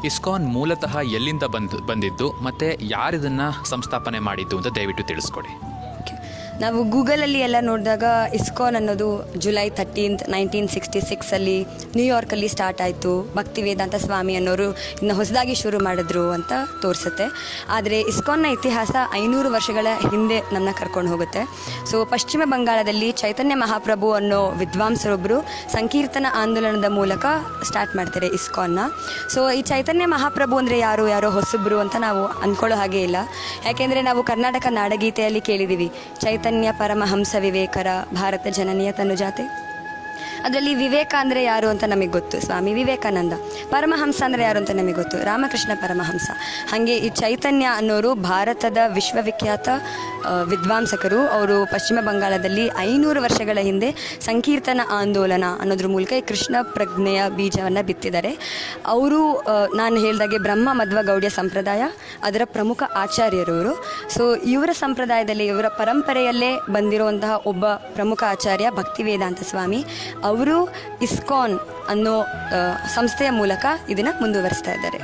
ISKCON ಮೂಲತಃ ಎಲ್ಲಿಂದ ಬಂದಿದ್ದು ಮತ್ತು ಯಾರಿದನ್ನು ಸಂಸ್ಥಾಪನೆ ಮಾಡಿದ್ದು ಅಂತ ದಯವಿಟ್ಟು ತಿಳಿಸ್ಕೊಡಿ. ನಾವು ಗೂಗಲಲ್ಲಿ ಎಲ್ಲ ನೋಡಿದಾಗ ಇಸ್ಕಾನ್ ಅನ್ನೋದು ಜುಲೈ 13, 1966 ನ್ಯೂಯಾರ್ಕಲ್ಲಿ ಸ್ಟಾರ್ಟ್ ಆಯಿತು. ಭಕ್ತಿ ವೇದಾಂತ ಸ್ವಾಮಿ ಅನ್ನೋರು ಇನ್ನು ಹೊಸದಾಗಿ ಶುರು ಮಾಡಿದ್ರು ಅಂತ ತೋರಿಸುತ್ತೆ. ಆದರೆ ಇಸ್ಕಾನ್ನ ಇತಿಹಾಸ 500 ವರ್ಷಗಳ ಹಿಂದೆ ನಮ್ಮನ್ನ ಕರ್ಕೊಂಡು ಹೋಗುತ್ತೆ. ಸೊ ಪಶ್ಚಿಮ ಬಂಗಾಳದಲ್ಲಿ ಚೈತನ್ಯ ಮಹಾಪ್ರಭು ಅನ್ನೋ ವಿದ್ವಾಂಸರೊಬ್ಬರು ಸಂಕೀರ್ತನ ಆಂದೋಲನದ ಮೂಲಕ ಸ್ಟಾರ್ಟ್ ಮಾಡ್ತಾರೆ ಇಸ್ಕಾನ್ನ. ಸೊ ಈ ಚೈತನ್ಯ ಮಹಾಪ್ರಭು ಅಂದರೆ ಯಾರೋ ಹೊಸಬ್ರು ಅಂತ ನಾವು ಅಂದ್ಕೊಳ್ಳೋ ಹಾಗೆ ಇಲ್ಲ. ಯಾಕೆಂದರೆ ನಾವು ಕರ್ನಾಟಕ ನಾಡಗೀತೆಯಲ್ಲಿ ಕೇಳಿದ್ದೀವಿ, ಚೈತನ್ಯ ಪರಮಹಂಸ ವಿವೇಕರ ಭಾರತ ಜನನೀಯ ತನುಜಾತೆ. ಅದರಲ್ಲಿ ವಿವೇಕ ಅಂದರೆ ಯಾರು ಅಂತ ನಮಗೆ ಗೊತ್ತು, ಸ್ವಾಮಿ ವಿವೇಕಾನಂದ. ಪರಮಹಂಸ ಅಂದರೆ ಯಾರು ಅಂತ ನಮಗೆ ಗೊತ್ತು, ರಾಮಕೃಷ್ಣ ಪರಮಹಂಸ. ಹಾಗೆ ಈ ಚೈತನ್ಯ ಅನ್ನೋರು ಭಾರತದ ವಿಶ್ವವಿಖ್ಯಾತ ವಿದ್ವಾಂಸಕರು. ಅವರು ಪಶ್ಚಿಮ ಬಂಗಾಳದಲ್ಲಿ 500 ವರ್ಷಗಳ ಹಿಂದೆ ಸಂಕೀರ್ತನ ಆಂದೋಲನ ಅನ್ನೋದ್ರ ಮೂಲಕ ಈ ಕೃಷ್ಣ ಪ್ರಜ್ಞೆಯ ಬೀಜವನ್ನು ಬಿತ್ತಿದ್ದಾರೆ. ಅವರು ನಾನು ಹೇಳಿದಾಗೆ ಬ್ರಹ್ಮ ಮಧ್ವ ಗೌಡ್ಯ ಸಂಪ್ರದಾಯ ಅದರ ಪ್ರಮುಖ ಆಚಾರ್ಯರವರು. ಸೊ ಇವರ ಸಂಪ್ರದಾಯದಲ್ಲಿ, ಇವರ ಪರಂಪರೆಯಲ್ಲೇ ಬಂದಿರುವಂತಹ ಒಬ್ಬ ಪ್ರಮುಖ ಆಚಾರ್ಯ ಭಕ್ತಿ ವೇದಾಂತ ಸ್ವಾಮಿ. ಅವರು ಇಸ್ಕಾನ್ ಅನ್ನೋ ಸಂಸ್ಥೆಯ ಮೂಲಕ ಇದನ್ನು ಮುಂದುವರಿಸ್ತಾ ಇದ್ದಾರೆ.